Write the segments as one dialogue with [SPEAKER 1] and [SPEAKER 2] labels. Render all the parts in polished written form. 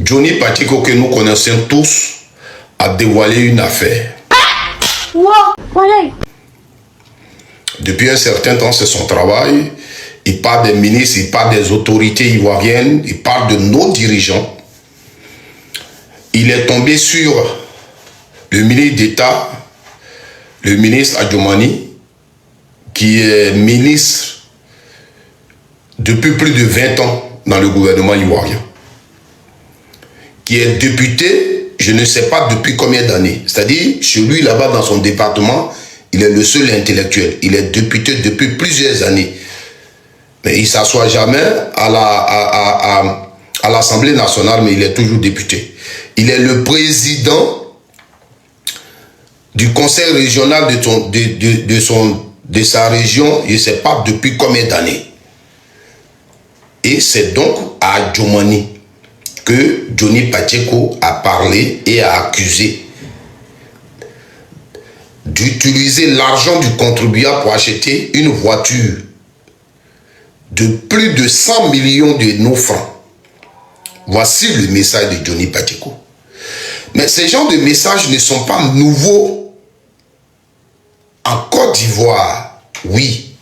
[SPEAKER 1] Johnny Pacheco, que nous connaissons tous, a dévoilé une affaire. Depuis un certain temps, c'est son travail. Il parle des ministres, il parle des autorités ivoiriennes, il parle de nos dirigeants. Il est tombé sur le ministre d'État, le ministre Adjomani, qui est ministre depuis plus de 20 ans dans le gouvernement ivoirien, qui est député, je ne sais pas depuis combien d'années. C'est-à-dire, chez lui, là-bas, dans son département, il est le seul intellectuel. Il est député depuis plusieurs années. Mais il ne s'assoit jamais à l'Assemblée nationale, mais il est toujours député. Il est le président du conseil régional de sa région, je ne sais pas depuis combien d'années. Et c'est donc à Adjomani que Johnny Pacheco a parlé et a accusé d'utiliser l'argent du contribuable pour acheter une voiture de plus de 100 millions de nos francs. Voici le message de Johnny Pacheco. Mais ces genres de messages ne sont pas nouveaux en Côte d'Ivoire, oui.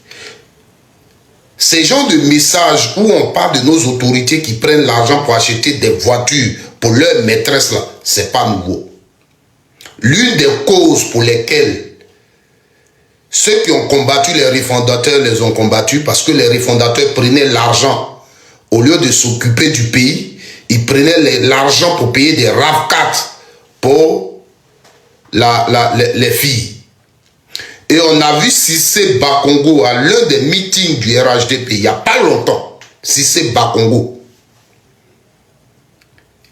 [SPEAKER 1] Ces genres de messages où on parle de nos autorités qui prennent l'argent pour acheter des voitures pour leur maîtresse là, c'est pas nouveau. L'une des causes pour lesquelles ceux qui ont combattu les refondateurs les ont combattus parce que les refondateurs prenaient l'argent au lieu de s'occuper du pays, ils prenaient l'argent pour payer des RAV4 pour les filles. Et on a vu Cissé Bakongo à l'un des meetings du RHDP, il n'y a pas longtemps. Cissé Bakongo.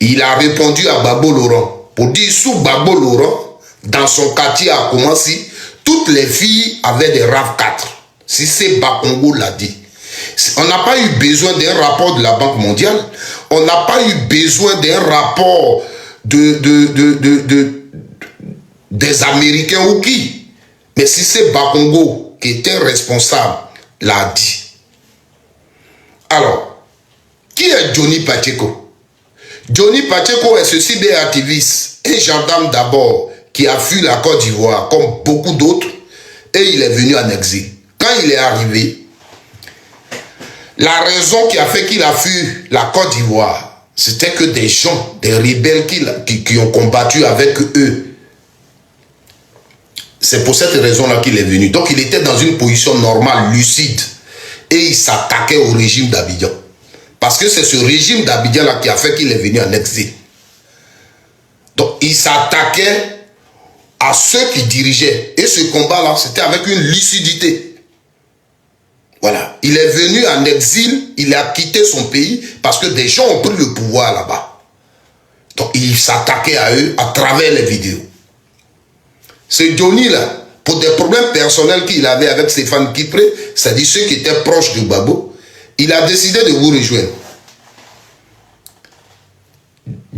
[SPEAKER 1] Il a répondu à Babo Laurent pour dire sous Babo Laurent, dans son quartier à Koumassi, toutes les filles avaient des RAV4. Cissé Bakongo l'a dit. On n'a pas eu besoin d'un rapport de la Banque mondiale. On n'a pas eu besoin d'un rapport des Américains ou qui. Mais si c'est Bakongo qui était responsable, l'a dit. Alors, qui est Johnny Pacheco? Johnny Pacheco est ce cyberactiviste, un gendarme d'abord qui a fui la Côte d'Ivoire comme beaucoup d'autres et il est venu en exil. Quand il est arrivé, la raison qui a fait qu'il a fui la Côte d'Ivoire, c'était que des gens, des rebelles qui ont combattu avec eux. C'est pour cette raison-là qu'il est venu. Donc il était dans une position normale, lucide. Et il s'attaquait au régime d'Abidjan. Parce que c'est ce régime d'Abidjan-là qui a fait qu'il est venu en exil. Donc il s'attaquait à ceux qui dirigeaient. Et ce combat-là, c'était avec une lucidité. Voilà. Il est venu en exil, il a quitté son pays parce que des gens ont pris le pouvoir là-bas. Donc il s'attaquait à eux à travers les vidéos. Ce Johnny-là, pour des problèmes personnels qu'il avait avec Stéphane Kipré, c'est-à-dire ceux qui étaient proches de Babo, il a décidé de vous rejoindre.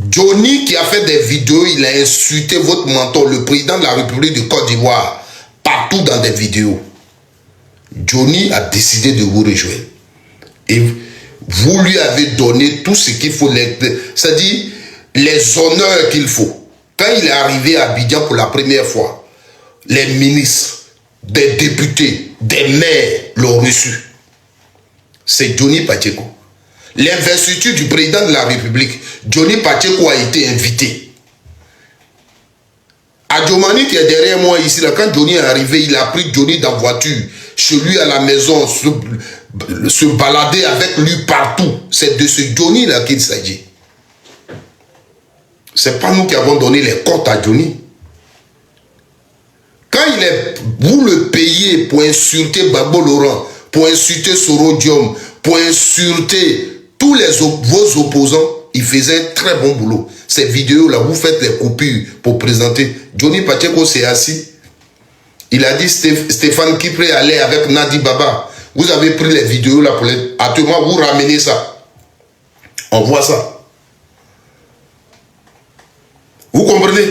[SPEAKER 1] Johnny qui a fait des vidéos, il a insulté votre mentor, le président de la République de Côte d'Ivoire, partout dans des vidéos. Johnny a décidé de vous rejoindre. Et vous lui avez donné tout ce qu'il faut, c'est-à-dire les honneurs qu'il faut. Quand il est arrivé à Abidjan pour la première fois, les ministres, des députés, des maires l'ont reçu. C'est Johnny Pacheco. L'investiture du président de la République, Johnny Pacheco a été invité. Adjomani qui est derrière moi ici, là, quand Johnny est arrivé, il a pris Johnny dans la voiture, chez lui à la maison, se balader avec lui partout. C'est de ce Johnny-là qu'il s'agit. Ce n'est pas nous qui avons donné les comptes à Johnny. Quand vous le payez pour insulter Babo Laurent, pour insulter Sorodium, pour insulter tous vos opposants, il faisait un très bon boulot. Ces vidéos-là, vous faites les coupures pour présenter. Johnny Pacheco s'est assis. Il a dit Stéphane Kipré allait avec Nadi Baba. Vous avez pris les vidéos là pour les... Actuellement, vous ramenez ça. On voit ça. Vous comprenez?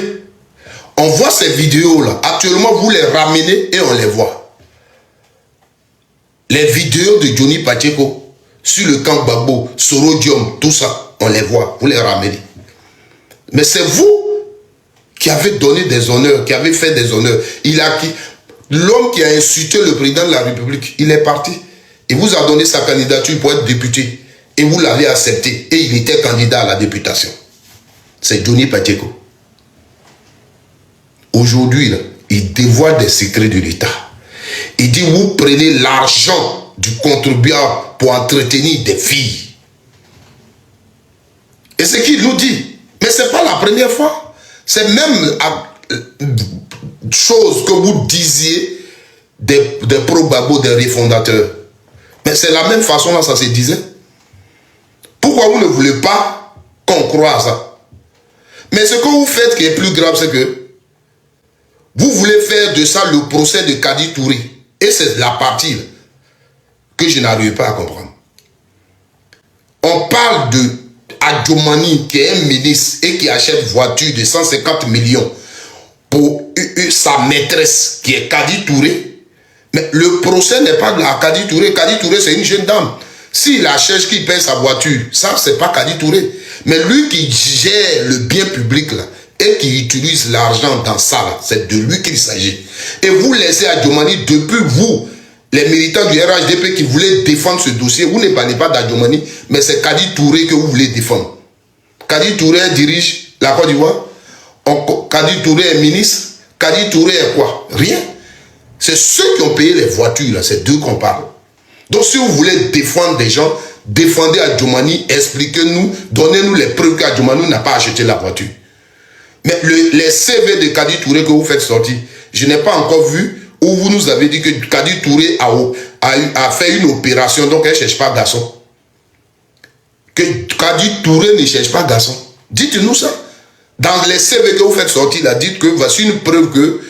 [SPEAKER 1] On voit ces vidéos-là. Actuellement, vous les ramenez et on les voit. Les vidéos de Johnny Pacheco sur le camp Babo, Sorodium, tout ça, on les voit. Vous les ramenez. Mais c'est vous qui avez donné des honneurs, qui avez fait des honneurs. L'homme qui a insulté le président de la République, il est parti. Il vous a donné sa candidature pour être député. Et vous l'avez accepté. Et il était candidat à la députation. C'est Johnny Pacheco. Aujourd'hui, il dévoile des secrets de l'État. Il dit, vous prenez l'argent du contribuable pour entretenir des filles. Et c'est qu'il nous dit. Mais ce n'est pas la première fois. C'est même chose que vous disiez des pro-Gbagbo, des refondateurs. Mais c'est la même façon là, ça se disait. Pourquoi vous ne voulez pas qu'on croie à ça? Mais ce que vous faites qui est plus grave, c'est que vous voulez faire de ça le procès de Kadi Touré. Et c'est la partie que je n'arrive pas à comprendre. On parle de Adjomani, qui est un ministre et qui achète voiture de 150 millions pour sa maîtresse, qui est Kadi Touré. Mais le procès n'est pas de la Kadi Touré. Kadi Touré, c'est une jeune dame. S'il achète, qu'il paye sa voiture, ça, c'est pas Kadi Touré. Mais lui qui gère le bien public, là, et qui utilise l'argent dans ça, c'est de lui qu'il s'agit. Et vous laissez Adjomani, depuis vous, les militants du RHDP qui voulaient défendre ce dossier, vous ne parlez pas d'Adjomani, mais c'est Kadi Touré que vous voulez défendre. Kadi Touré dirige la Côte d'Ivoire. Kadi Touré est ministre. Kadi Touré est quoi? Rien. C'est ceux qui ont payé les voitures, là, c'est d'eux qu'on parle. Donc si vous voulez défendre des gens, défendez Adjomani, expliquez-nous, donnez-nous les preuves qu'Adjomani n'a pas acheté la voiture. Mais les CV de Kadi Touré que vous faites sortir, je n'ai pas encore vu où vous nous avez dit que Kadi Touré a fait une opération, donc elle ne cherche pas garçon. Que Kadi Touré ne cherche pas garçon. Dites-nous ça. Dans les CV que vous faites sortir, là, dites que voici une preuve que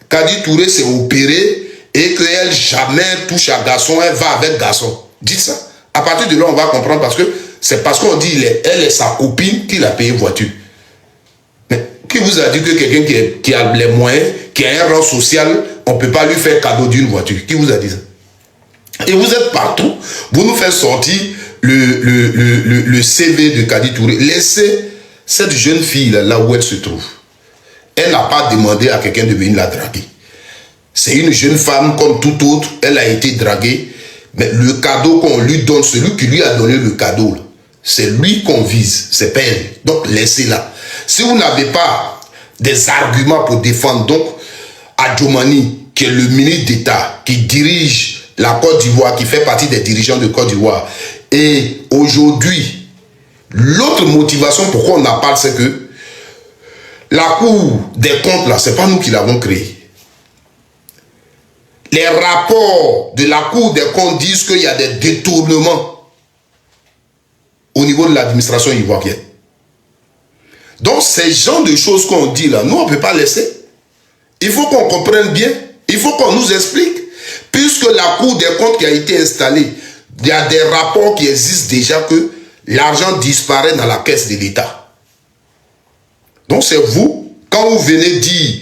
[SPEAKER 1] Kadi Touré s'est opéré et qu'elle jamais touche à garçon, elle va avec garçon. Dites ça. À partir de là, on va comprendre parce que c'est parce qu'on dit elle est sa copine qu'il a payé voiture. Mais qui vous a dit que quelqu'un qui a les moyens, qui a un rang social, on ne peut pas lui faire cadeau d'une voiture? Qui vous a dit ça? Et vous êtes partout, vous nous faites sortir le CV de Kadi Touré. Laissez cette jeune fille là où elle se trouve. Elle n'a pas demandé à quelqu'un de venir la draguer. C'est une jeune femme comme toute autre, elle a été draguée. Mais le cadeau qu'on lui donne, celui qui lui a donné le cadeau, c'est lui qu'on vise, c'est pas elle. Donc laissez-la. Si vous n'avez pas des arguments pour défendre donc Adjomani, qui est le ministre d'État, qui dirige la Côte d'Ivoire, qui fait partie des dirigeants de Côte d'Ivoire, et aujourd'hui, l'autre motivation pourquoi on en parle, c'est que la Cour des comptes, là, c'est pas nous qui l'avons créée. Les rapports de la Cour des comptes disent qu'il y a des détournements au niveau de l'administration ivoirienne. Donc, ces genres de choses qu'on dit là, nous, on ne peut pas laisser. Il faut qu'on comprenne bien. Il faut qu'on nous explique. Puisque la Cour des comptes qui a été installée, il y a des rapports qui existent déjà que l'argent disparaît dans la caisse de l'État. Donc, c'est vous, quand vous venez dire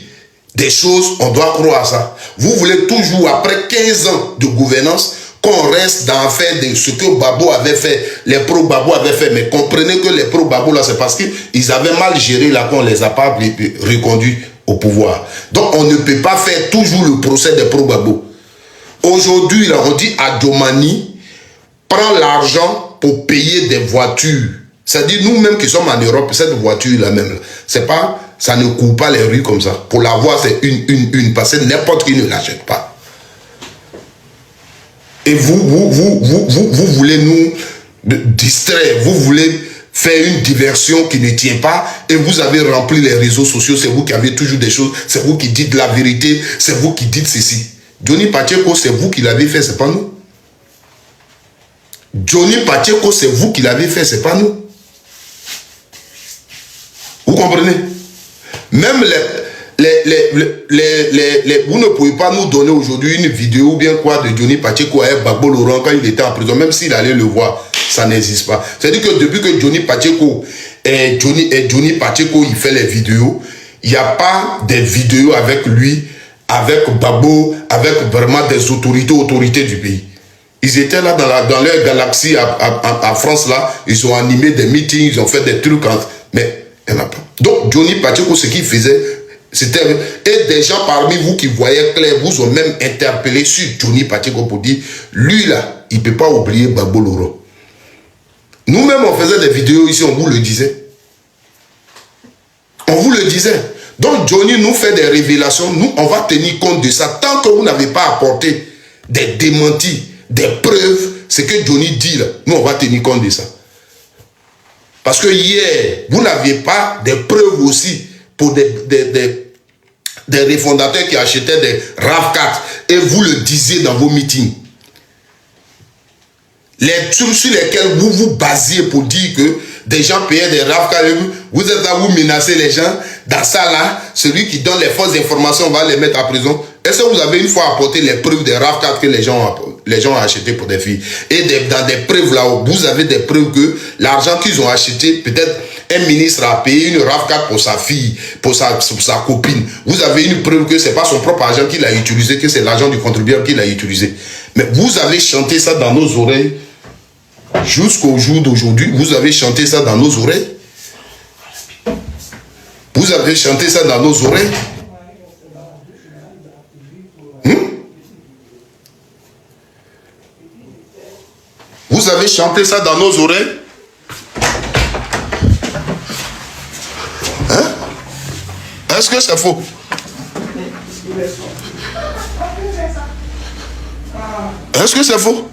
[SPEAKER 1] des choses, on doit croire à ça. Vous voulez toujours, après 15 ans de gouvernance, qu'on reste dans faire de ce que Gbagbo avait fait, les pro-Gbagbo avaient fait. Mais comprenez que les pro-Gbagbo, là, c'est parce qu'ils avaient mal géré, là, qu'on ne les a pas reconduits au pouvoir. Donc, on ne peut pas faire toujours le procès des pro-Gbagbo. Aujourd'hui, là, on dit Adjomani prend l'argent pour payer des voitures. C'est-à-dire, nous-mêmes qui sommes en Europe, cette voiture-là même, c'est pas... Ça ne court pas les rues comme ça. Pour l'avoir, c'est une. Parce que n'importe qui ne l'achète pas. Et vous voulez nous distraire. Vous voulez faire une diversion qui ne tient pas. Et vous avez rempli les réseaux sociaux. C'est vous qui avez toujours des choses. C'est vous qui dites la vérité. C'est vous qui dites ceci. Johnny Pacheco, c'est vous qui l'avez fait, c'est pas nous. Johnny Pacheco, c'est vous qui l'avez fait, c'est pas nous. Vous comprenez? Même vous ne pouvez pas nous donner aujourd'hui une vidéo ou bien quoi de Johnny Pacheco avec Gbagbo Laurent quand il était en prison, même s'il allait le voir, ça n'existe pas. C'est-à-dire que depuis que Johnny Pacheco il fait les vidéos, il n'y a pas des vidéos avec lui, avec Gbagbo, avec vraiment des autorités du pays. Ils étaient là dans leur galaxie à France là, ils ont animé des meetings, ils ont fait des trucs, mais Il n'y en a pas. Donc, Johnny Pacheco, ce qu'il faisait, c'était... Et des gens parmi vous qui voyaient clair, vous ont même interpellé sur Johnny Pacheco pour dire, lui là, il ne peut pas oublier Gbagbo Loro. Nous-mêmes, on faisait des vidéos ici, on vous le disait. On vous le disait. Donc, Johnny nous fait des révélations, nous, on va tenir compte de ça. Tant que vous n'avez pas apporté des démentis, des preuves, ce que Johnny dit là, nous, on va tenir compte de ça. Parce que hier, vous n'aviez pas des preuves aussi pour des refondateurs qui achetaient des RAV4 et vous le disiez dans vos meetings. Les trucs sur lesquels vous vous basiez pour dire que des gens payaient des RAV4, vous êtes là, vous menacez les gens. Dans ça là, celui qui donne les fausses informations, on va les mettre à prison. Est-ce que vous avez une fois apporté les preuves des RAV4 que les gens ont acheté pour des filles? Et dans des preuves là, vous avez des preuves que l'argent qu'ils ont acheté, peut-être un ministre a payé une RAV4 pour sa fille, pour sa copine. Vous avez une preuve que ce n'est pas son propre argent qu'il a utilisé, que c'est l'argent du contribuable qu'il a utilisé. Mais vous avez chanté ça dans nos oreilles. Jusqu'au jour d'aujourd'hui, vous avez chanté ça dans nos oreilles. Vous avez chanté ça dans nos oreilles. Vous avez chanté ça dans nos oreilles. Hein? Est-ce que c'est faux? Est-ce que c'est faux?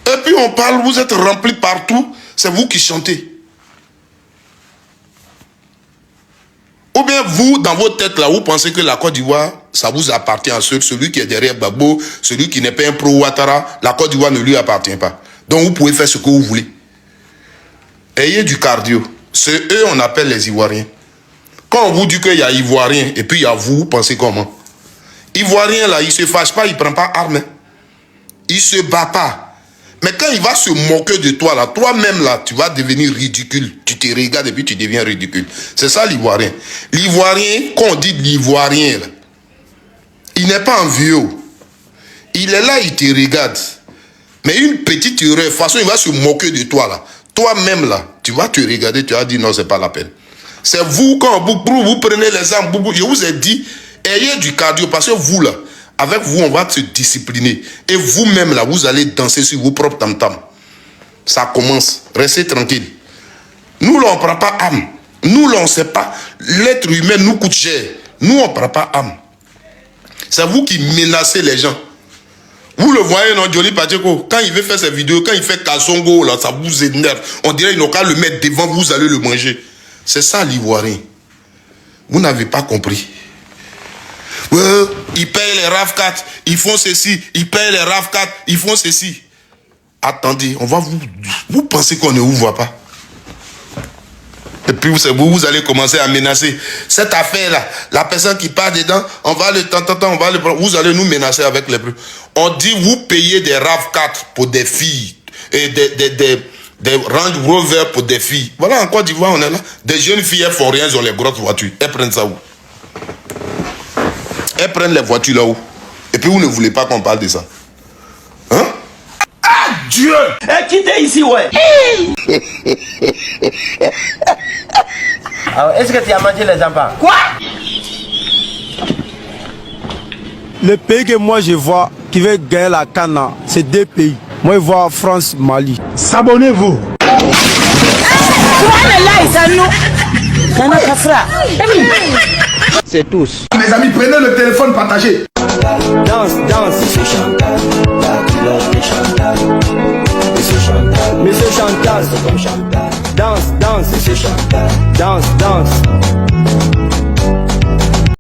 [SPEAKER 1] Et puis on parle, vous êtes remplis partout, c'est vous qui chantez. Ou bien vous, dans votre tête là, vous pensez que la Côte d'Ivoire, ça vous appartient à celui qui est derrière Gbagbo, celui qui n'est pas un pro-Ouattara, la Côte d'Ivoire ne lui appartient pas. Donc vous pouvez faire ce que vous voulez. Ayez du cardio. C'est eux on appelle les Ivoiriens. Quand on vous dit qu'il y a Ivoiriens et puis il y a vous pensez comment? Ivoirien là, il ne se fâche pas, il ne prend pas arme. Il ne se bat pas. Mais quand il va se moquer de toi, là, toi-même, là, tu vas devenir ridicule. Tu te regardes et puis tu deviens ridicule. C'est ça l'Ivoirien. L'Ivoirien, quand on dit l'Ivoirien, il n'est pas envieux. Il est là, il te regarde. Mais une petite erreur, de toute façon, il va se moquer de toi, là. Toi-même, là, tu vas te regarder, tu vas dire non, c'est pas la peine. C'est vous, quand vous prenez les armes, je vous ai dit, ayez du cardio, parce que vous, là, avec vous, on va se discipliner. Et vous-même, là, vous allez danser sur vos propres tam-tams. Ça commence. Restez tranquille. Nous, là, on ne prend pas âme. Nous, là, on ne sait pas. L'être humain nous coûte cher. Nous, on ne prend pas âme. C'est vous qui menacez les gens. Vous le voyez, non, Johnny Pacheco, quand il veut faire ses vidéos, quand il fait Kasongo, là, ça vous énerve. On dirait qu'il n'a qu'à le mettre devant, vous allez le manger. C'est ça, l'Ivoirien. Vous n'avez pas compris. Ils payent les RAV4, ils font ceci, ils payent les RAV4, ils font ceci. Attendez, on va vous pensez qu'on ne vous voit pas. Et puis vous allez commencer à menacer. Cette affaire-là, la personne qui part dedans, on va le on va le prendre. Vous allez nous menacer avec les preuves. On dit vous payez des RAV4 pour des filles et des Range Rover pour des filles. Voilà, en Côte d'Ivoire, on est là. Des jeunes filles, elles font rien, elles ont les grosses voitures. Elles prennent ça où? Elles prennent les voitures là-haut. Et puis vous ne voulez pas qu'on parle de ça. Hein? Ah Dieu!
[SPEAKER 2] Eh, quittez ici, ouais! Alors, est-ce que tu as mangé les enfants? Quoi?
[SPEAKER 3] Le pays que moi je vois qui veut gagner la CAN, c'est deux pays. Moi je vois France, Mali.
[SPEAKER 4] S'abonnez-vous!
[SPEAKER 2] C'est tous.
[SPEAKER 4] Mes amis, prenez le téléphone, partagez.
[SPEAKER 2] Danse, danse. Monsieur Chantal, la couleur de Chantal. Monsieur Chantal, Monsieur Chantal, c'est comme Chantal. Danse, danse. Monsieur Chantal, danse, danse.